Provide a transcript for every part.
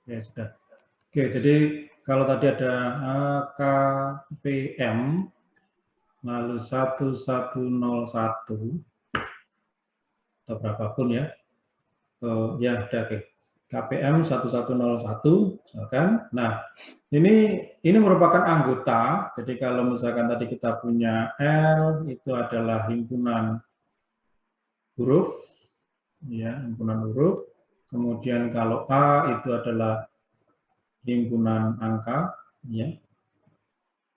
Ya, sudah. Oke, jadi kalau tadi ada KPM lalu 1101 atau berapapun ya. Ya, udah oke. KPM 1101 misalkan. Nah, ini merupakan anggota. Jadi kalau misalkan tadi kita punya L itu adalah himpunan huruf, ya, himpunan huruf. Kemudian kalau A itu adalah himpunan angka, ya.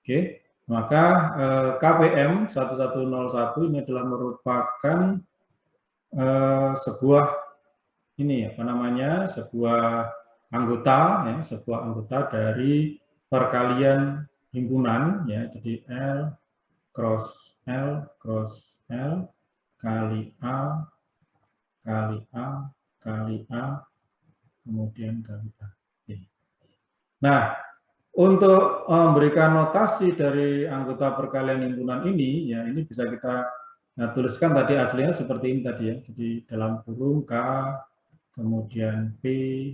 Oke, maka KPM 1101 ini adalah merupakan sebuah ini apa namanya, sebuah anggota, ya, sebuah anggota dari perkalian himpunan, ya. Jadi L cross L cross L kali A kali A kali A kemudian kali A. Oke. Nah, untuk memberikan notasi dari anggota perkalian himpunan ini, ya ini bisa kita tuliskan tadi aslinya seperti ini tadi ya. Jadi dalam kurung K, kemudian P,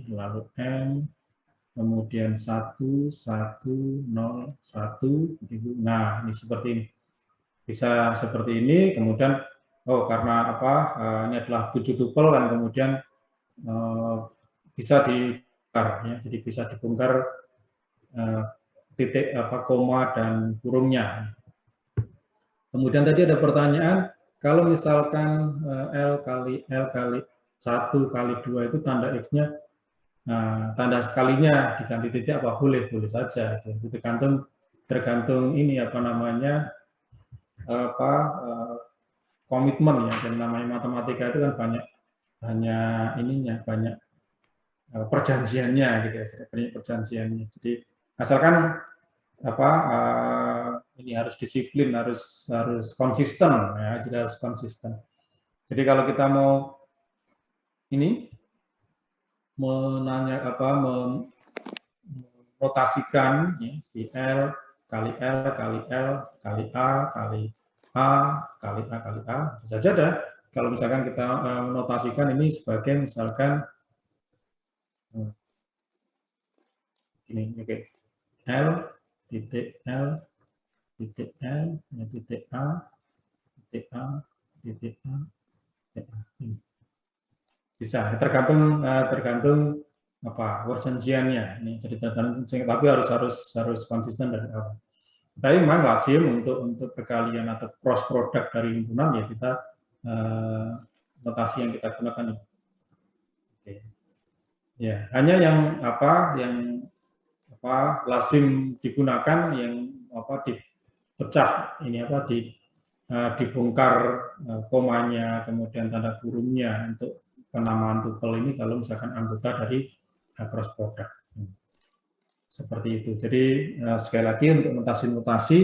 lalu M, kemudian 1, 1, 0, 1, begitu. Nah, ini seperti ini. Bisa seperti ini, kemudian, oh karena apa, ini adalah 7 tupel, dan kemudian bisa dibongkar, ya. Jadi bisa dibongkar titik apa koma dan kurungnya. Kemudian tadi ada pertanyaan, kalau misalkan L kali 1 kali 2 itu tanda X-nya, nah, tanda sekalinya diganti titik apa? Boleh saja. Itu tergantung ini apa namanya, apa komitmen ya. Dan namanya matematika itu kan banyak ininya, banyak perjanjiannya gitu ya. Banyak perjanjiannya. Jadi asalkan apa ini harus disiplin, harus konsisten ya, jadi harus konsisten. Jadi kalau kita mau ini menanya apa merotasikan ya, di L kali L kali L kali A kali A kali A kali A bisa saja ada. Kalau misalkan kita menotasikan ini sebagai misalkan ini oke, L titik L titik L titik A titik A titik A titik A. Bisa tergantung apa perjanjiannya ini. Jadi tergantung, tapi harus konsisten dari awal. Tapi memang lazim untuk perkalian atau cross product dari himpunan ya kita notasi yang kita gunakan ini. Oke. Ya, hanya yang lazim digunakan yang dipecah ini apa dibongkar komanya, kemudian tanda kurungnya untuk penamaan tupel ini kalau misalkan anggota dari cross product. Seperti itu. Jadi sekali lagi untuk mutasi-mutasi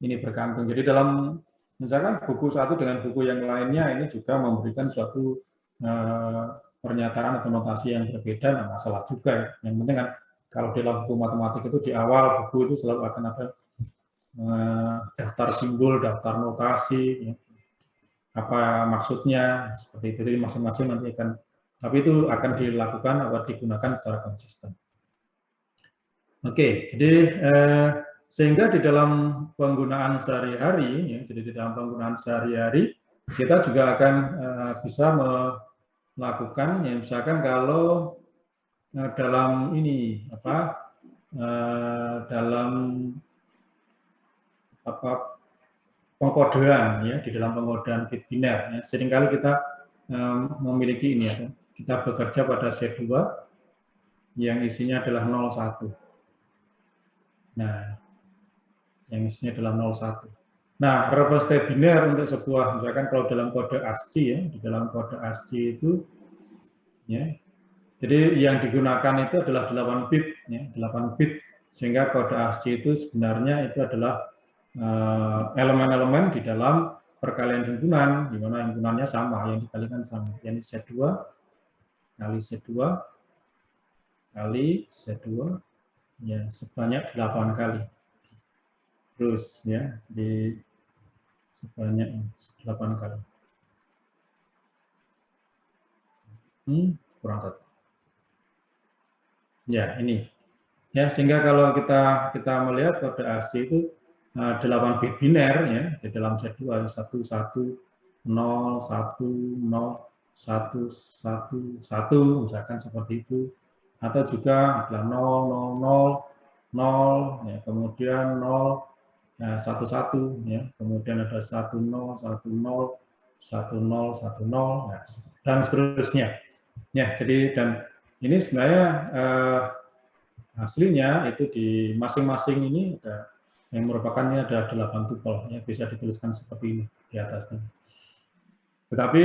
ini bergantung. Jadi dalam misalkan buku satu dengan buku yang lainnya ini juga memberikan suatu pernyataan atau notasi yang berbeda, nah masalah juga ya. Yang penting kan kalau di dalam buku matematik itu di awal buku itu selalu akan ada daftar simbol, daftar notasi, ya. Apa maksudnya seperti itu. Jadi masing-masing nanti akan, tapi itu akan dilakukan atau digunakan secara konsisten. Oke, jadi sehingga di dalam penggunaan sehari-hari, ya, jadi di dalam penggunaan sehari-hari kita juga akan bisa melakukan, ya, misalkan kalau dalam ini apa dalam apa pengkodean ya, di dalam pengkodean bit biner ya, seringkali kita memiliki ini ya, kita bekerja pada set 2 yang isinya adalah 01. Nah, yang isinya adalah 01. Nah, reverse biner untuk sebuah, misalkan kalau dalam kode ASCII ya, di dalam kode ASCII itu ya, jadi yang digunakan itu adalah 8 bit ya, 8 bit, sehingga kode ASCII itu sebenarnya itu adalah elemen-elemen di dalam perkalian himpunan, di mana himpunannya sama, yang dikalikan sama, yakni Z2 kali Z2 kali Z2 ya sebanyak 8 kali. Terus ya di sebanyak 8 kali. Kurang satu. Ya, ini. Ya, sehingga kalau kita melihat kode ASCII itu 8 bit biner ya di dalam set 2 1 1 0 1 0 1 1 1 misalkan seperti itu, atau juga adalah 0 0 0 0 ya, kemudian 0 ya, 1 1 ya, kemudian ada 1 0 1 0 1 0 1 0 ya, dan seterusnya ya. Jadi dan ini sebenarnya aslinya itu di masing-masing ini ada yang merupakannya ada 8 tupel ya, bisa dituliskan seperti ini di atasnya. Tetapi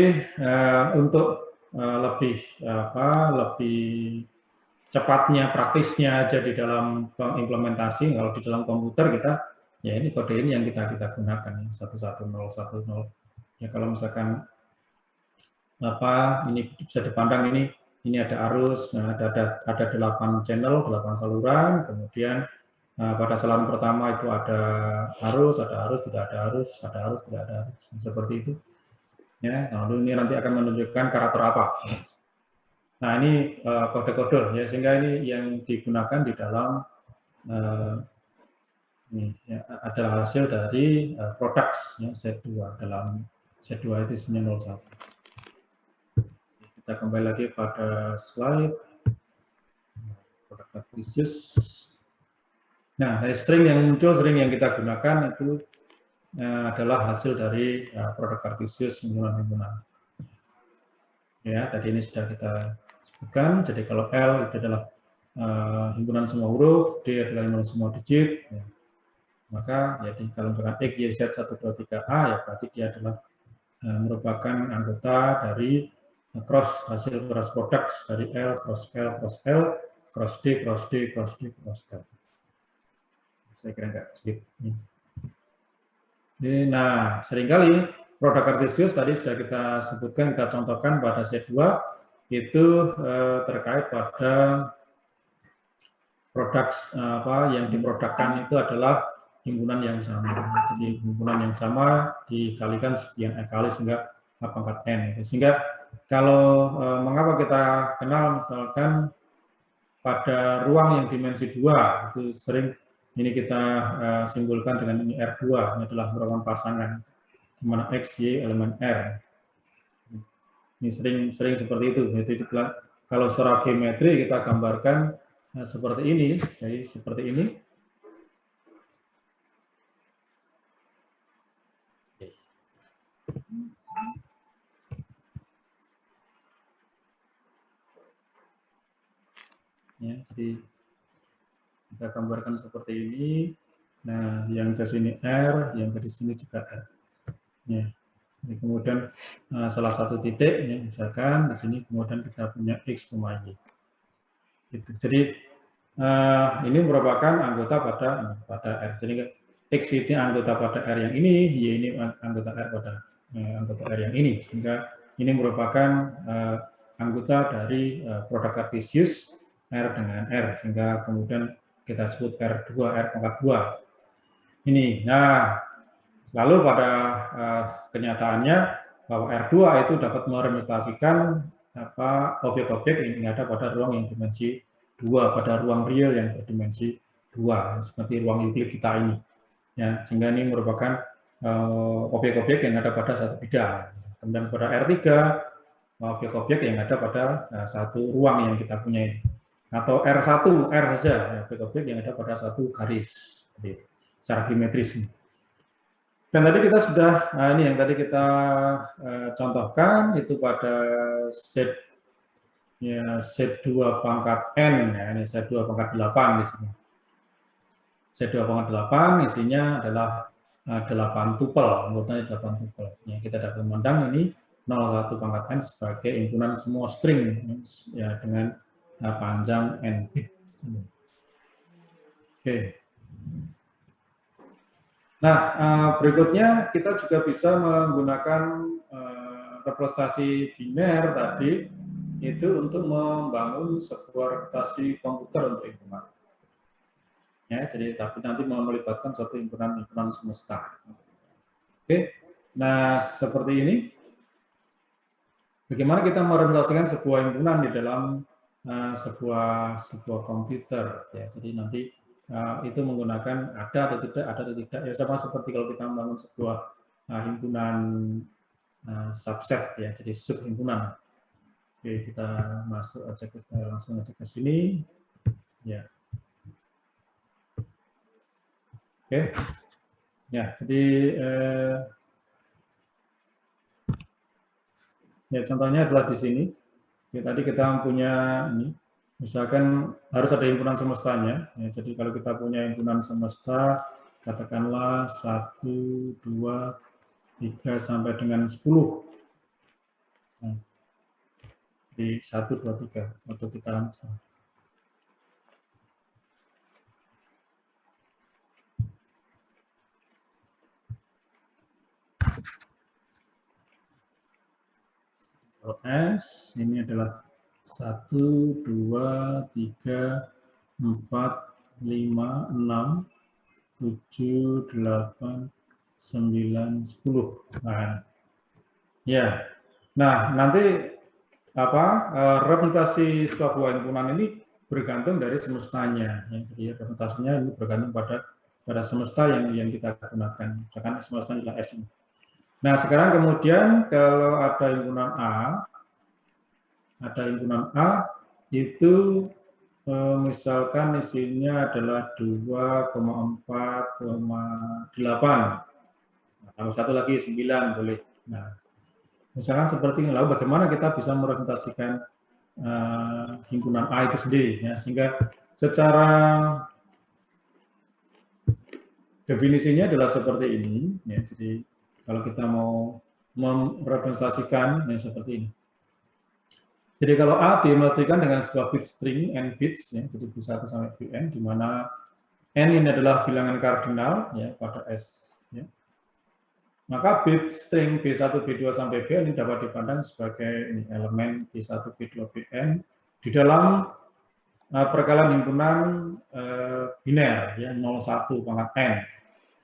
untuk lebih cepatnya, praktisnya aja di dalam implementasi, kalau di dalam komputer kita ya ini kode ini yang kita gunakan ya, 11010. Ya kalau misalkan ini bisa dipandang ini ada arus, ada 8 channel, 8 saluran, kemudian pada saluran pertama itu ada arus, tidak ada arus, ada arus, tidak ada arus, seperti itu. Ya, lalu ini nanti akan menunjukkan karakter apa. Nah ini kode-kode ya, sehingga ini yang digunakan di dalam ini ya, adalah hasil dari produk ya, set 2 dalam set 2 itu isinya 01. Kita kembali lagi pada slide produk Cartesius. Nah, string yang muncul, string yang kita gunakan itu adalah hasil dari produk Cartesius himpunan-himpunan. Ya, tadi ini sudah kita sebutkan. Jadi kalau L itu adalah himpunan semua huruf, D adalah himpunan semua digit. Ya. Maka jadi kalau misalkan X, Y, Z 1, 2, 3, A, ya berarti dia adalah merupakan anggota dari hasil cross product dari L, cross L, cross L, cross D, cross D, cross D, cross L. Saya kira enggak sedikit. Nah, seringkali produk Cartesius tadi sudah kita sebutkan, kita contohkan pada set 2 itu terkait pada produk yang diprodukkan itu adalah himpunan yang sama. Jadi himpunan yang sama dikalikan sekian kali sehingga pangkat n. Sehingga kalau mengapa kita kenal misalkan pada ruang yang dimensi 2 itu sering ini kita simpulkan dengan ini R2, ini adalah merupakan pasangan di mana X, Y elemen R. Ini sering seperti itu. Jadi kalau secara geometri kita gambarkan seperti ini, jadi seperti ini. Ya, jadi kita gambarkan seperti ini. Nah, yang ke sini R, yang ke sini juga R. Ya. Jadi kemudian salah satu titik, ya, misalkan di sini kemudian kita punya X, Y. Gitu. Jadi ini merupakan anggota pada R. Jadi X ini anggota pada R yang ini, Y ini anggota R pada anggota R yang ini. Sehingga ini merupakan anggota dari produk Cartesius R dengan R. Sehingga kemudian kita sebut R2, R pangkat 2. Ini. Nah, lalu pada kenyataannya bahwa R2 itu dapat merepresentasikan objek-objek yang ada pada ruang yang dimensi 2, pada ruang real yang berdimensi 2, seperti ruang Euclid kita ini. Ya, sehingga ini merupakan objek-objek yang ada pada satu bidang. Kemudian pada R3, objek-objek yang ada pada satu ruang yang kita punya ini. Atau R1, R saja, objek-objek yang ada pada satu garis, secara geometris. Dan tadi kita sudah, ini yang tadi kita contohkan, itu pada set ya, set 2 pangkat N, ya, ini set 2 pangkat 8 di sini. Set 2 pangkat 8 isinya adalah 8 tupel, anggotanya 8 tupel. Ya, kita dapat memandang ini 01 pangkat N sebagai himpunan semua string ya, dengan panjang N bit. Oke. Nah, berikutnya kita juga bisa menggunakan representasi biner tadi itu untuk membangun sebuah representasi komputer untuk himpunan. Ya, jadi tapi nanti melibatkan suatu himpunan semesta. Oke, nah seperti ini. Bagaimana kita merepresentasikan sebuah himpunan di dalam sebuah komputer ya. Jadi nanti itu menggunakan ada atau tidak ya, sama seperti kalau kita membangun sebuah himpunan subset ya, jadi subhimpunan. Oke, kita masuk aja, kita langsung aja ke sini ya. Oke ya, jadi ya contohnya adalah di sini ya, tadi kita punya ini, misalkan harus ada himpunan semestanya ya. Jadi kalau kita punya himpunan semesta, katakanlah 1, 2, 3 sampai dengan 10. Nah, di 1, 2, 3 untuk kita S ini adalah 1, 2, 3, 4, 5, 6, 7, 8, 9, 10. Nah, ya. Nah, nanti representasi sebuah himpunan ini bergantung dari semestanya. Ya. Jadi representasinya ini bergantung pada semesta yang kita gunakan. Misalkan semesta adalah S. Nah, sekarang kemudian kalau ada himpunan A itu misalkan isinya adalah 2,4,8. Nah, kalau satu lagi 9 boleh. Nah, misalkan seperti ini, lalu bagaimana kita bisa merepresentasikan himpunan A itu sendiri ya, sehingga secara definisinya adalah seperti ini ya. Jadi kalau kita mau merepresentasikan ya, seperti ini. Jadi kalau A diilustrasikan dengan sebuah bit string n bits ya, jadi B1 sampai Bn, di mana n ini adalah bilangan kardinal ya pada S ya. Maka bit string B1, B2 sampai Bn ini dapat dipandang sebagai ini, elemen B1, B2, Bn di dalam perkalian himpunan biner ya 01 pangkat n,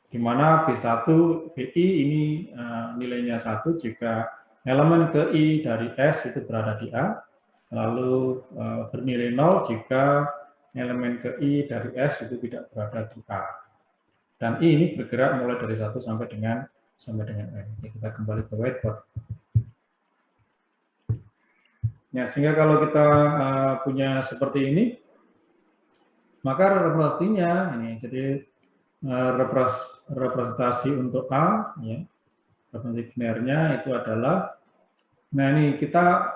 di mana B1 BI ini nilainya 1 jika elemen ke I dari S itu berada di A, lalu bernilai 0 jika elemen ke I dari S itu tidak berada di A. Dan I ini bergerak mulai dari 1 sampai dengan N. Oke, kita kembali ke whiteboard. Ya, sehingga kalau kita punya seperti ini, maka representasinya ini jadi representasi untuk A ya, representasi binernya itu adalah, nah ini kita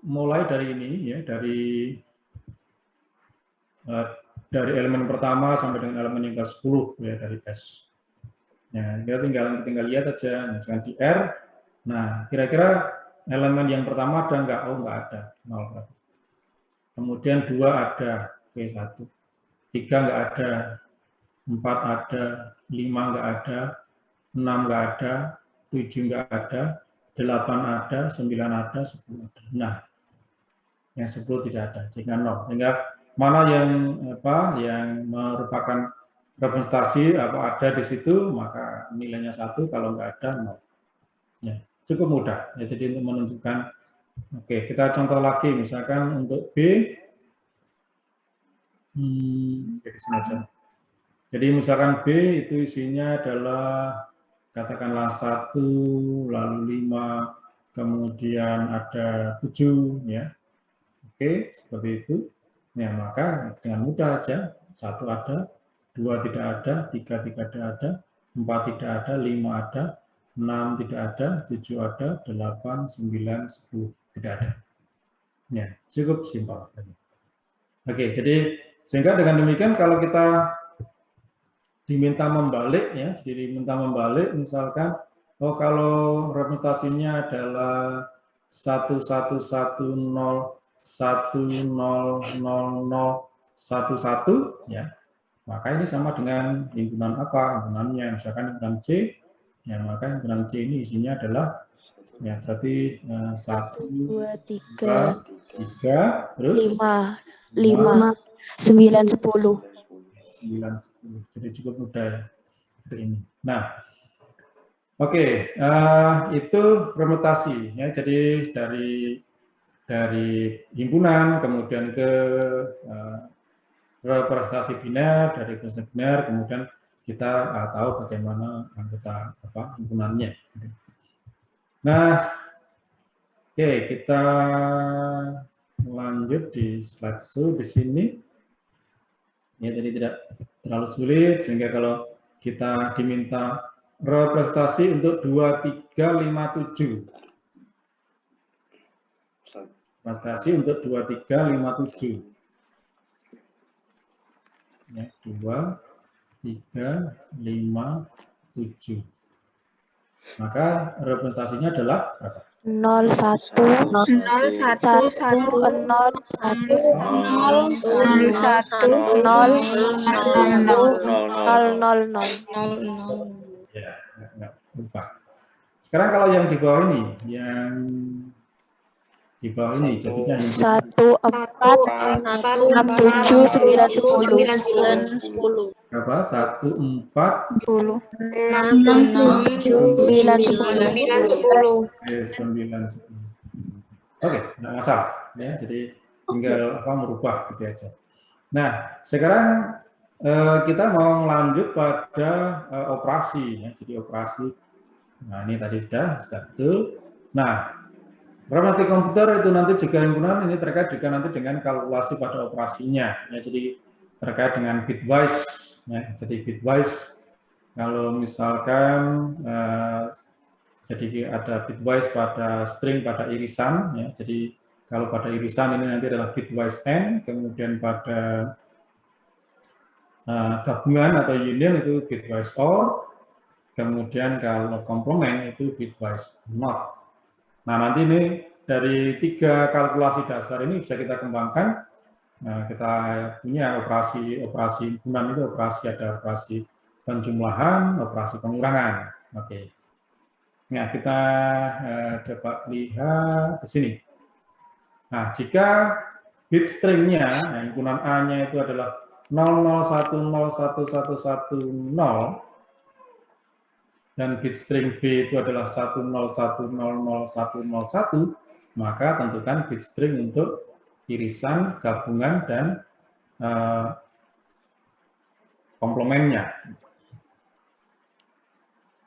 mulai dari ini ya, dari elemen pertama sampai dengan elemen yang ke-10 ya dari S. Ya, kita tinggal lihat aja, misalkan di R. Nah, kira-kira elemen yang pertama ada enggak? Oh, enggak ada, 0. Kemudian 2 ada, oke 1. 3 enggak ada, 4 ada, 5 enggak ada, 6 enggak ada, 7 enggak ada, 8 ada, 9 ada, 10 ada. Nah, yang 10 tidak ada, sehingga 0. Sehingga mana yang merupakan representasi ada di situ, maka nilainya 1, kalau nggak ada 0. Ya, cukup mudah. Ya, jadi untuk menunjukkan, oke, kita contoh lagi, misalkan untuk B, jadi sini aja. Jadi misalkan B itu isinya adalah katakanlah 1, lalu 5, kemudian ada 7, ya. Oke, seperti itu. Ya, maka dengan mudah aja, 1 ada, 2 tidak ada, 3 tidak ada, 4 tidak ada, 5 ada, 6 tidak ada, 7 ada, 8, 9, 10 tidak ada. Ya, cukup simpel. Oke, jadi sehingga dengan demikian kalau kita diminta membalik ya, jadi diminta membalik misalkan kalau representasinya adalah 1110 1000011 ya, maka ini sama dengan himpunan apa? Himpunannya misalkan himpunan C, ya maka himpunan C ini isinya adalah ya berarti 1, 2, 3, terus 5, 9, 10. 9, 10. Jadi cukup mudah ya. Ini. Nah, oke, itu representasi ya. Jadi dari dari himpunan, kemudian ke representasi biner, dari representasi biner, kemudian kita tahu bagaimana anggota himpunannya. Nah, oke, kita lanjut di slide show di sini. Ya, jadi tidak terlalu sulit, sehingga kalau kita diminta representasi untuk 2357. Representasi untuk 2357. Ya, 2357. Maka representasinya adalah berapa? 01 Ya, enggak lupa. Sekarang kalau yang di bawah ini, jadinya 1467 berapa? 14 910. Oke, enggak masalah ya. Jadi tinggal merubah gitu aja. Nah, sekarang kita mau lanjut pada operasi ya. Jadi operasi. Nah, ini tadi sudah betul. Nah, representasi komputer itu nanti juga himpunan ini terkait juga nanti dengan kalkulasi pada operasinya. Ya, jadi terkait dengan bitwise. Ya, jadi bitwise kalau misalkan jadi ada bitwise pada string pada irisan. Ya, jadi kalau pada irisan ini nanti adalah bitwise n, kemudian pada gabungan atau union itu bitwise or, kemudian kalau komplement itu bitwise not. Nah, nanti ini dari 3 kalkulasi dasar ini bisa kita kembangkan. Nah, kita punya operasi himpunan itu ada operasi penjumlahan, operasi pengurangan. Oke. Nah, kita coba lihat di sini. Nah, jika bit stringnya, himpunan A-nya itu adalah 00101110 dan bit string B itu adalah 10100101, maka tentukan bit string untuk irisan, gabungan, dan komplemennya.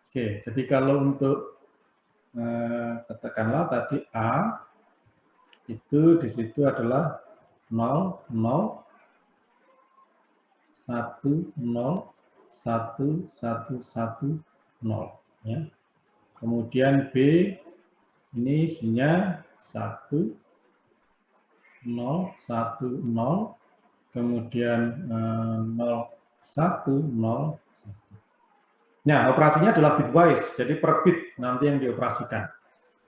Oke, jadi kalau untuk katakanlah tadi A itu di situ adalah 0, 0, 1, 0, 1, 1, 1, 0. Ya. Kemudian B ini isinya 1, 0, 1, 0, kemudian 0, 1, 0, 1. Nah, operasinya adalah bitwise, jadi per bit nanti yang dioperasikan.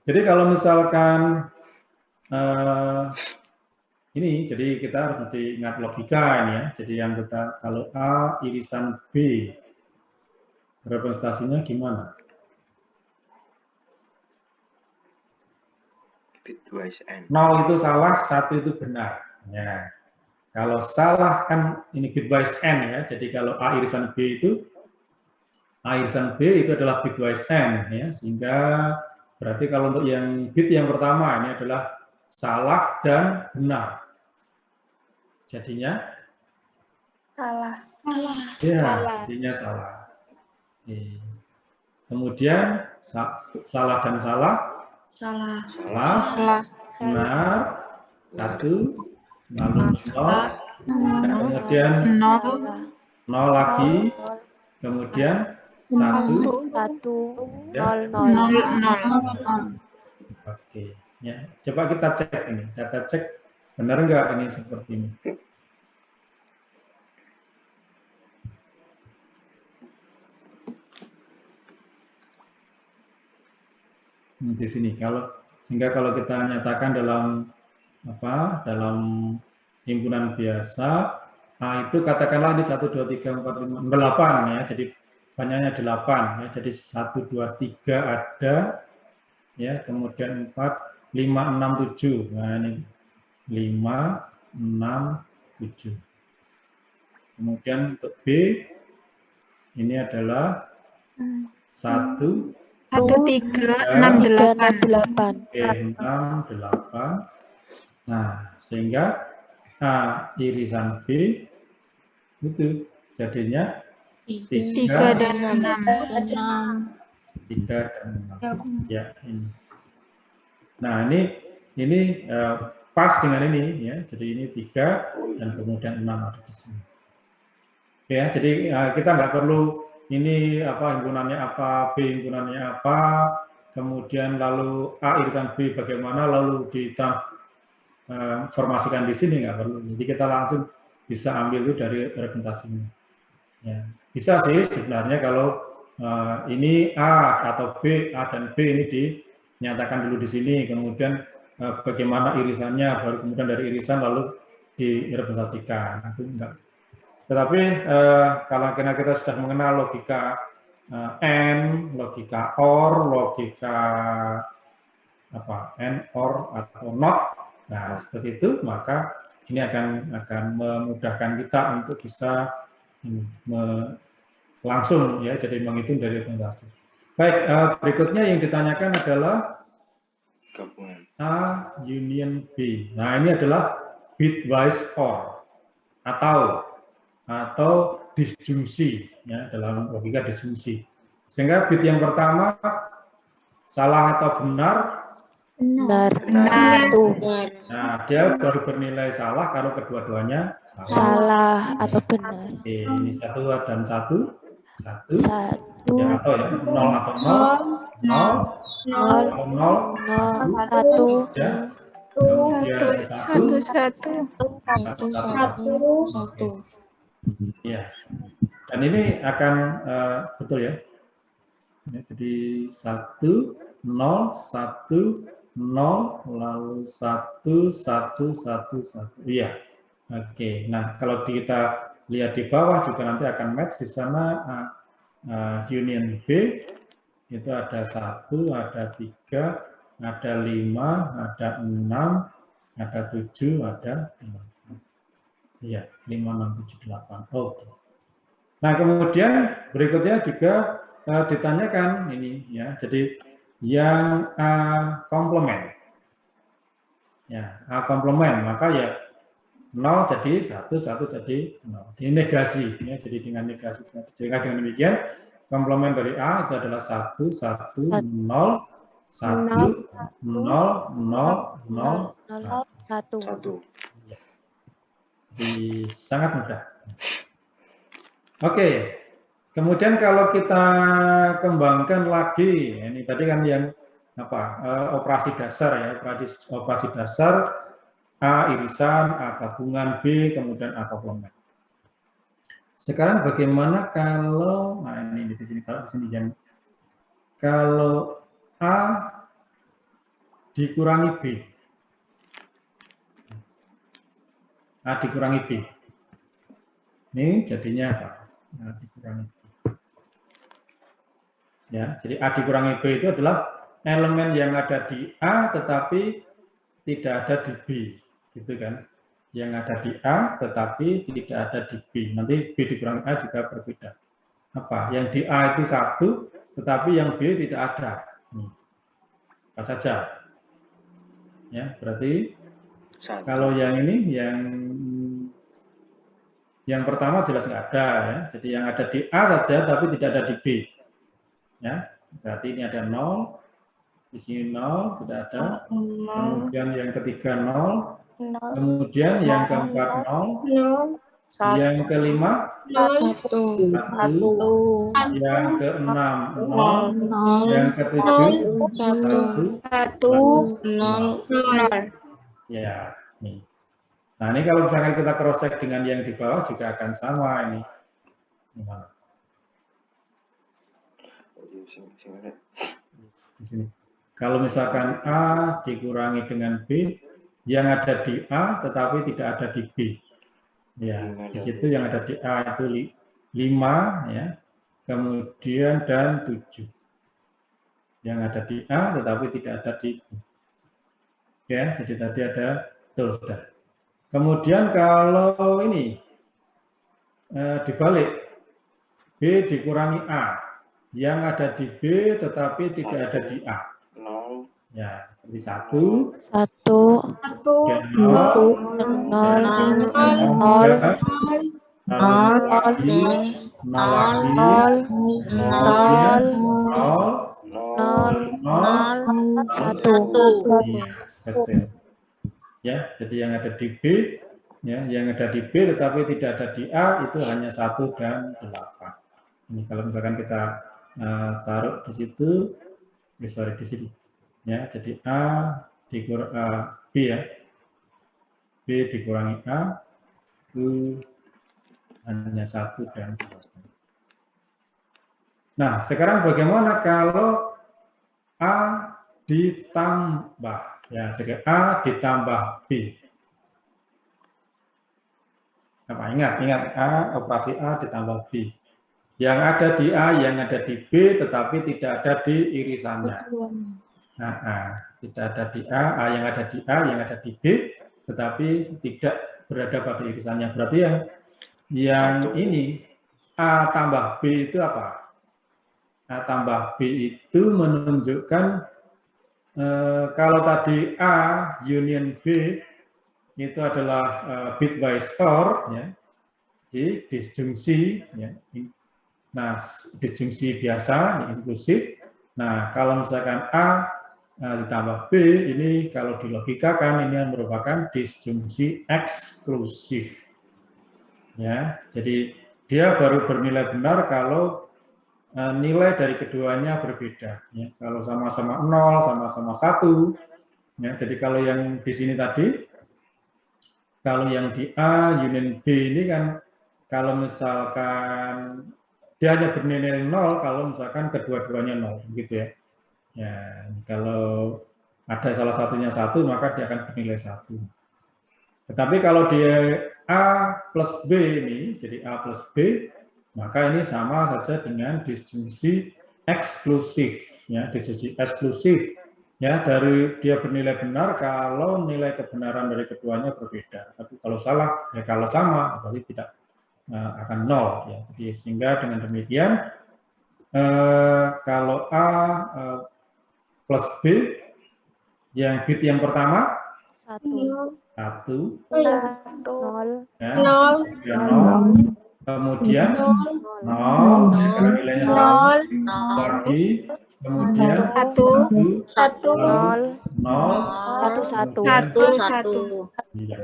Jadi kalau misalkan ini, jadi kita harus mesti ingat logika ini ya. Jadi yang kita kalau A irisan B, representasinya gimana? Bitwise n. 0 itu salah, 1 itu benar. Ya. Kalau salah kan ini bitwise n ya. Jadi kalau A irisan B itu adalah bitwise n ya. Sehingga berarti kalau untuk yang bit yang pertama ini adalah salah dan benar. Jadinya salah. Ya, jadinya salah. Oke. Kemudian salah dan salah. Salah. Benar. 1. Lalu 0. Kemudian 0 lagi. Kemudian 1. 1 0 0. Oke. Ya, coba kita cek ini. Kita cek benar nggak ini seperti ini. Di sini sehingga kalau kita nyatakan dalam himpunan biasa A itu katakanlah ini 1 2 3 4 5 8 ya, jadi banyaknya 8 ya, jadi 1 2 3 ada ya, kemudian 4 5 6 7. Nah, ini 5 6 7. Kemudian untuk B ini adalah 1 1 3 6 8. 6 8. Nah, sehingga A irisan B itu jadinya 3 dan 6. 3 dan 6. Ya, ini. Nah, ini pas dengan ini ya. Jadi ini 3 dan kemudian 6 ada di sini. Oke ya, jadi kita nggak perlu ini apa himpunannya apa, B himpunannya apa, kemudian lalu A irisan B bagaimana, lalu formasikan di sini nggak perlu. Jadi kita langsung bisa ambil itu dari representasinya. Ya. Bisa sih sebenarnya kalau ini A atau B, A dan B ini dinyatakan dulu di sini, kemudian bagaimana irisannya, baru kemudian dari irisan lalu direpresentasikan. Itu enggak. Tetapi kalau kita sudah mengenal logika AND, logika OR, logika AND, OR atau NOT, nah seperti itu, maka ini akan memudahkan kita untuk bisa langsung ya jadi menghitung dari representasi. Baik, berikutnya yang ditanyakan adalah A union B. Nah, ini adalah bitwise OR atau disjungsi ya dalam logika disjungsi. Sehingga bit yang pertama salah atau benar? Benar. Nah, dia baru bernilai salah kalau kedua-duanya salah atau benar. Oke, ini 1 dan 1. 1. 1. Ya, atau ya 0 atau 0. 0. 0. 1. Ya. Kemudian 1. 1. Ya. Dan ini akan betul ya. Jadi 1, 0, 1, 0, lalu 1, 1, 1, 1. Iya. Oke. Nah, kalau kita lihat di bawah juga nanti akan match di sana union B itu ada 1, ada 3, ada 5, ada 6, ada 7, ada 8. Iya, 5, 6, 7, 8. Oke. Nah, kemudian berikutnya juga ditanyakan ini ya. Jadi yang komplement. Ya, komplement, maka ya 0 jadi 1, 1 jadi 0. Ini negasi ya. Jadi dengan negasi dengan demikian komplement dari A itu adalah 1, 1, 0, 1, 0, 0, 0, 1. Jadi sangat mudah. Oke. Kemudian kalau kita kembangkan lagi, ini tadi kan yang operasi dasar ya, operasi dasar A irisan, A gabungan, B, kemudian A komplement. Sekarang bagaimana kalau, nah ini di sini yang kalau A dikurangi B, A dikurangi B, ini jadinya apa? A dikurangi B. Ya, jadi A dikurangi B itu adalah elemen yang ada di A tetapi tidak ada di B, gitu kan? Yang ada di A tetapi tidak ada di B. Nanti B dikurangi A juga berbeda. Apa? Yang di A itu 1, tetapi yang B tidak ada. Apa saja? Ya, berarti kalau yang ini yang pertama jelas nggak ada ya. Jadi yang ada di A saja tapi tidak ada di B. Ya, berarti ini ada 0, di sini 0, tidak ada. Kemudian yang ketiga 0, kemudian yang keempat 0, yang kelima 1, yang keenam 0, yang ketujuh 1, 0. Ya, nih. Nah, ini kalau misalkan kita cross check dengan yang di bawah juga akan sama ini. Di sini. Kalau misalkan A dikurangi dengan B, yang ada di A tetapi tidak ada di B. Ya, di situ yang ada di A itu 5 ya. Kemudian dan 7. Yang ada di A tetapi tidak ada di B. Ya, jadi tadi ada sudah. Kemudian kalau ini dibalik B dikurangi A, yang ada di B tetapi tidak ada di A. Ya, jadi 1, 1, kemudian 0, 0, kemudian 0, 3, lalu 0 lagi, 0, kemudian 0, 0, 0, 1. iya, betul. Ya, jadi yang ada di B, ya, yang ada di B tetapi tidak ada di A itu hanya 1 dan 8. Ini kalau misalkan kita taruh di situ, sorry di sini, ya, jadi A dikurang B ya, B dikurangi A itu hanya 1 dan 8. Nah, sekarang bagaimana kalau A ditambah, ya, jadi A ditambah B. Apa? Ingat A, operasi A ditambah B. Yang ada di A, yang ada di B, tetapi tidak ada di irisannya. Tidak ada di A, yang ada di A, yang ada di B, tetapi tidak berada pada irisannya. Berarti yang ini A tambah B itu apa? A tambah B itu menunjukkan kalau tadi A union B itu adalah bitwise OR, ya, di disjungsi, ya. Nah, disjungsi biasa, inklusif. Nah, kalau misalkan A ditambah B, ini kalau dilogikakan ini merupakan disjungsi eksklusif. Ya, jadi dia baru bernilai benar kalau nilai dari keduanya berbeda. Ya, kalau sama-sama 0, sama-sama 1. Ya, jadi kalau yang di sini tadi, kalau yang di A union B ini kan kalau misalkan dia hanya bernilai 0 kalau misalkan kedua-duanya 0, gitu ya. Ya, kalau ada salah satunya 1 maka dia akan bernilai 1. Tetapi kalau dia A plus B ini, jadi A plus B, maka ini sama saja dengan disjungsi eksklusif. Ya, disjungsi eksklusif. Ya, dari dia bernilai benar kalau nilai kebenaran dari keduanya berbeda. Tapi kalau salah, ya kalau sama, berarti tidak akan 0. Ya. Jadi sehingga dengan demikian, kalau A plus B, yang bit yang pertama 1, 1, 0, ya, 0, kemudian 0, karena nilainya 1 lagi, kemudian 1, 0, 0, 1. iya.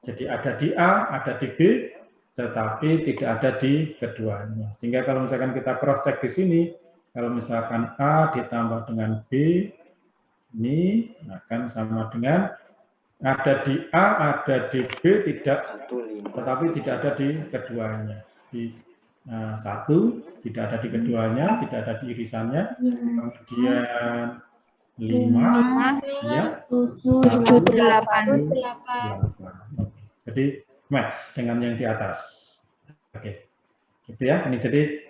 Jadi ada di A, ada di B, tetapi tidak ada di keduanya. Sehingga kalau misalkan kita cross check di sini, kalau misalkan A ditambah dengan B, ini akan sama dengan ada di A, ada di B, tetapi tidak ada di keduanya. Di 1 tidak ada di keduanya, tidak ada di irisannya, kemudian 5, ya, 7, 8. Jadi match dengan yang di atas. Oke, gitu ya. Ini jadi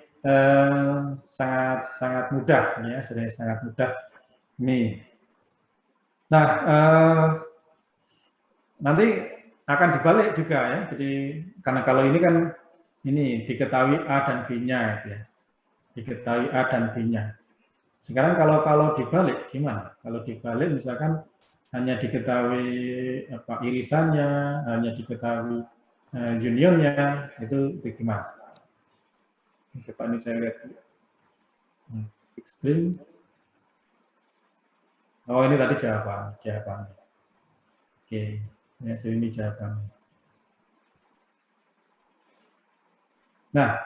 sangat mudah, ya, sangat mudah. Nih. Nah, nanti akan dibalik juga ya. Jadi karena kalau ini kan ini diketahui A dan B-nya, ya. Diketahui A dan B-nya. Sekarang kalau dibalik gimana? Kalau dibalik misalkan hanya diketahui irisannya, hanya diketahui unionnya, itu gimana? Coba ini saya lihat. Extreme. Oh, ini tadi jawabannya. Oke, ya, jadi ini jawabannya. Nah,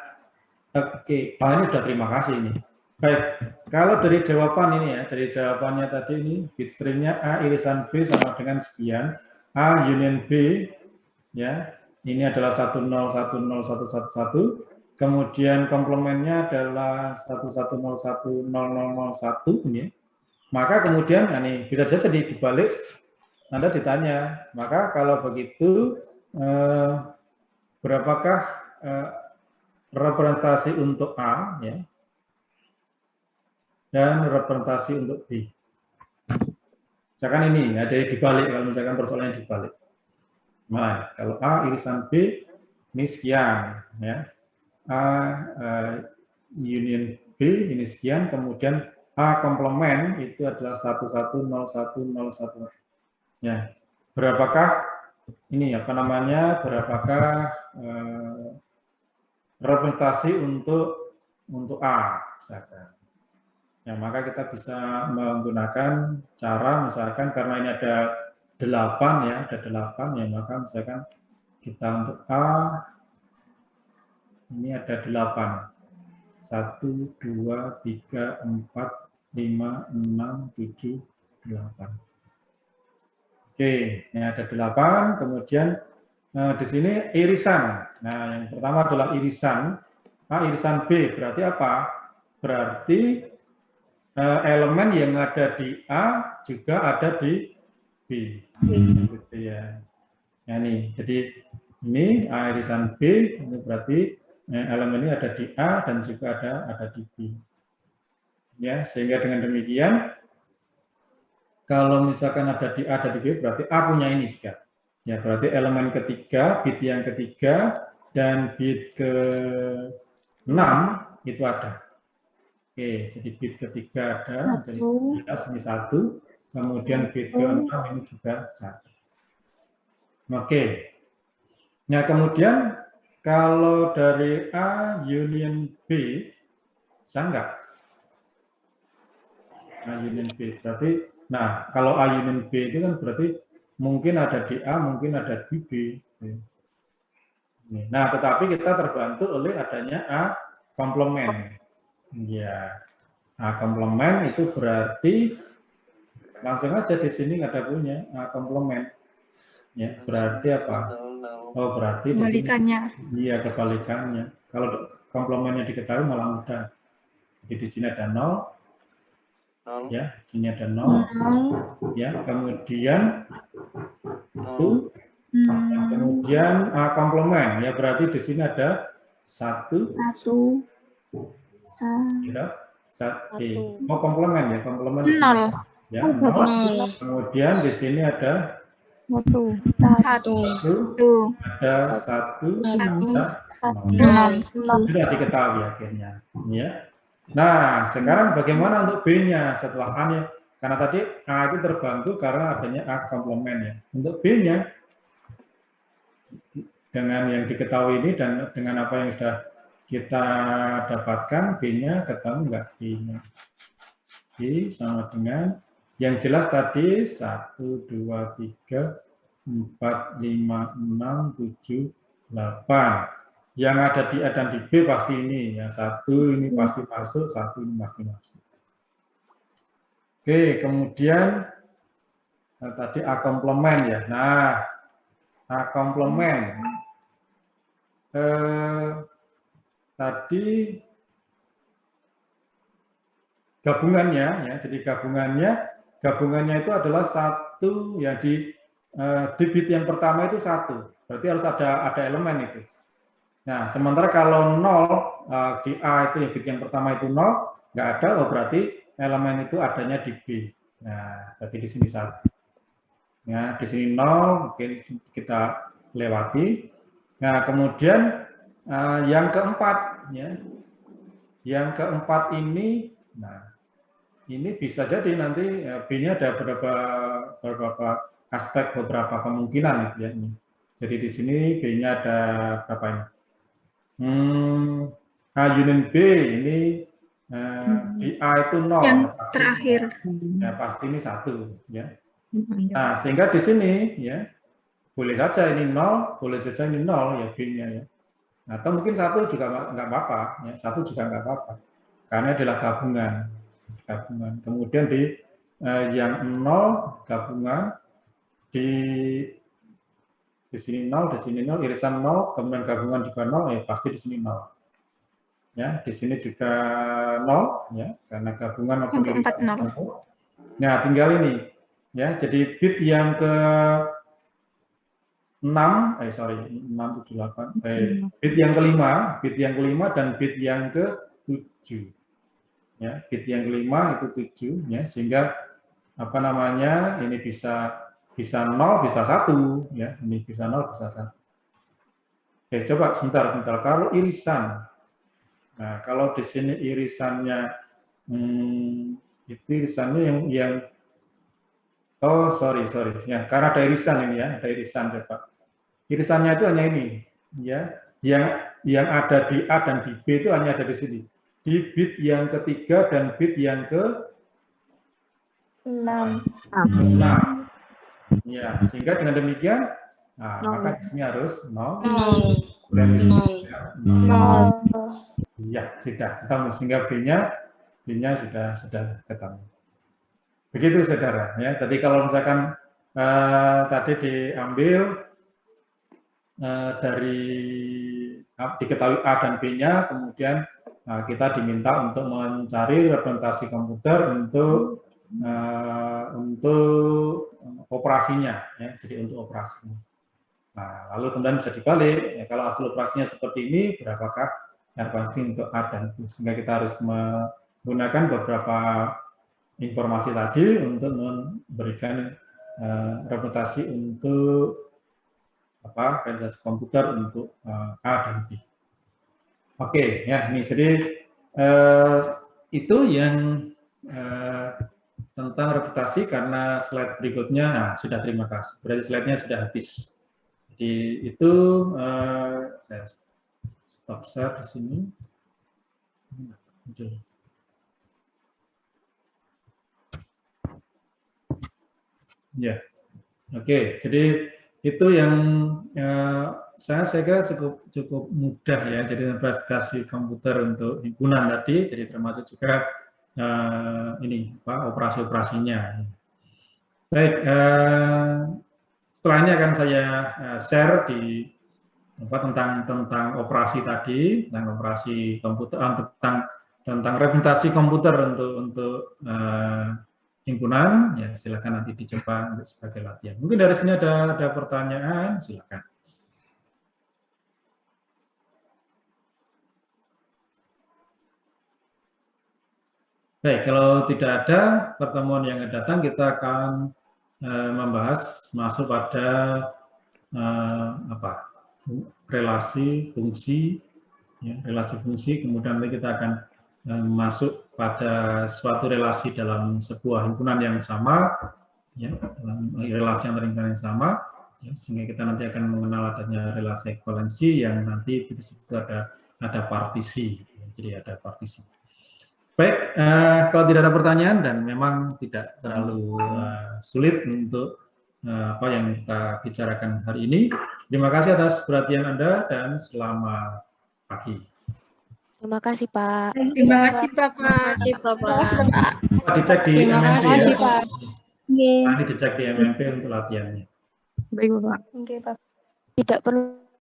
oke, ini sudah terima kasih ini. Baik, kalau dari jawaban ini ya, dari jawabannya tadi ini, bitstreamnya A irisan B sama dengan sekian, A union B, ya, ini adalah 1010111, kemudian komplemennya adalah 1101001, ini, maka kemudian, nah ini bisa saja dibalik, Anda ditanya, maka kalau begitu, berapakah representasi untuk A, ya, dan representasi untuk B. Misalkan ini ada dibalik, kalau misalkan persoalannya dibalik. Nah, kalau A irisan B ini sekian, ya. A union B ini sekian, kemudian A komplement itu adalah 1101011. Ya, berapakah ini apa namanya? Berapakah representasi untuk A misalkan. Ya, maka kita bisa menggunakan cara misalkan karena ini ada 8 ya, ada 8 ya, maka misalkan kita untuk A ini ada 8. 1, 2, 3, 4, 5, 6, 7, 8. Oke, ini ada 8, kemudian di sini irisan. Nah, yang pertama adalah irisan. A, irisan B, berarti apa? Berarti elemen yang ada di A juga ada di B. Gitu ya. Ya nih, jadi ini A irisan B, ini berarti elemen ini ada di A dan juga ada di B. Ya, sehingga dengan demikian kalau misalkan ada di A dan di B berarti A punya ini juga. Ya, berarti elemen ketiga, bit yang ketiga dan bit ke-6 itu ada. Oke, jadi bit ketiga ada, jadi jelas ini 1, kemudian bit ke-6 ini juga 1. Oke. Nah, kemudian kalau dari A union B, bisa enggak? A union B, berarti, nah, kalau A union B itu kan berarti mungkin ada di A, mungkin ada di B. Nah, tetapi kita terbantu oleh adanya A komplement. Ya, A komplement itu berarti langsung aja di sini ada punya A komplement. Ya, berarti apa? Oh, berarti di sini iya kebalikannya. Kalau komplemennya diketahui malah mudah. Jadi di sini ada 0, ya, sini ada 0, ya, kemudian itu, kemudian komplement, ya, berarti di sini ada 1, ya, 1, mau komplement ya, komplement di sini, ya, 0, kemudian di sini ada 1, ada 1, ada 0. Sudah diketahui akhirnya, ya. Nah, sekarang bagaimana untuk B-nya setelah A-nya? Karena tadi A itu terbantu karena adanya A komplement ya. Untuk B-nya, dengan yang diketahui ini dan dengan apa yang sudah kita dapatkan, B-nya ketemu nggak B-nya? B sama dengan, yang jelas tadi 1, 2, 3, 4, 5, 6, 7, 8. Yang ada di A dan di B pasti ini, yang 1 ini pasti masuk, 1 ini pasti masuk. Oke, kemudian tadi A komplement ya. Nah, A komplement tadi gabungannya ya. Jadi gabungannya itu adalah 1 yang di bit yang pertama itu 1. Berarti harus ada elemen itu. Nah, sementara kalau 0 di A itu bit yang pertama itu 0, nggak ada, oh berarti elemen itu adanya di B. Nah, berarti di sini 1. Ya, di sini 0, mungkin kita lewati. Nah, kemudian yang keempat, ya, yang keempat ini, nah, ini bisa jadi nanti B-nya ada beberapa aspek, beberapa kemungkinan, ya. Jadi di sini B-nya ada berapa ini? A union B ini di A itu 0. Yang pasti, terakhir. Ya, pasti ini 1. Ya. Nah, sehingga di sini, ya, boleh saja ini 0, boleh saja ini 0, ya B-nya. Ya. Atau mungkin 1 juga nggak apa-apa, ya, 1 juga nggak apa-apa. Karena adalah gabungan. Kemudian di yang 0 gabungan, di sini 0, di sini 0, irisan 0, kemudian gabungan juga 0, ya pasti di sini 0. Ya, di sini juga 0, ya, karena gabungan maupun irisan 0. Nah, tinggal ini, ya, jadi bit yang ke 6, 6, 7, 8, bit yang kelima dan bit yang ke-7. Ya, bit yang kelima itu 7, ya, sehingga apa namanya, ini bisa 0, bisa 1, ya, ini bisa 0, bisa 1. Oke, coba sebentar. Kalau irisan, nah, kalau di sini irisannya, itu irisannya yang Oh, sorry. Ya, karena ada irisan ini ya, ada irisan coba. Irisannya itu hanya ini, ya. Yang ada di A dan di B itu hanya ada di sini. Di bit yang ketiga dan bit yang ke-6. Ya, sehingga dengan demikian, maka di sini harus 0. Ya, sudah ketemu. Sehingga B-nya sudah ketemu. Begitu, saudara. Ya, tadi kalau misalkan tadi diambil dari diketahui A dan B-nya, kemudian kita diminta untuk mencari representasi komputer untuk operasinya, ya, jadi untuk operasinya. Nah, lalu kemudian bisa dibalik, ya, kalau hasil operasinya seperti ini, berapakah representasi untuk A dan B, sehingga kita harus menggunakan beberapa informasi tadi untuk memberikan representasi untuk representasi komputer untuk A dan B. Oke, ya, ini jadi itu yang tentang representasi. Karena slide berikutnya sudah, terima kasih. Berarti slide-nya sudah habis. Jadi itu saya stop share di sini. Ya, oke. Jadi itu yang saya kira cukup mudah ya. Jadi representasi komputer untuk himpunan tadi, jadi termasuk juga ini operasi-operasinya. Baik, setelah ini akan saya share di tentang operasi tadi, tentang operasi komputer, tentang representasi komputer untuk himpunan. Ya, silakan nanti dicoba untuk sebagai latihan. Mungkin dari sini ada pertanyaan, silakan. Baik, kalau tidak ada pertemuan yang datang, kita akan membahas masuk pada relasi fungsi, ya, relasi fungsi. Kemudian nanti kita akan masuk pada suatu relasi dalam sebuah himpunan yang sama, ya, dalam relasi yang sama, ya, sehingga kita nanti akan mengenal adanya relasi ekuivalensi yang nanti disebut ada partisi, ya, jadi ada partisi. Baik, kalau tidak ada pertanyaan dan memang tidak terlalu sulit untuk apa yang kita bicarakan hari ini. Terima kasih atas perhatian Anda dan selamat pagi. Terima kasih, Pak. Terima kasih, Bapak. Dicek di MMP ya. Pak. Ini dicek di MMP untuk latihannya. Baik, Bapak. Oke, Pak. Tidak perlu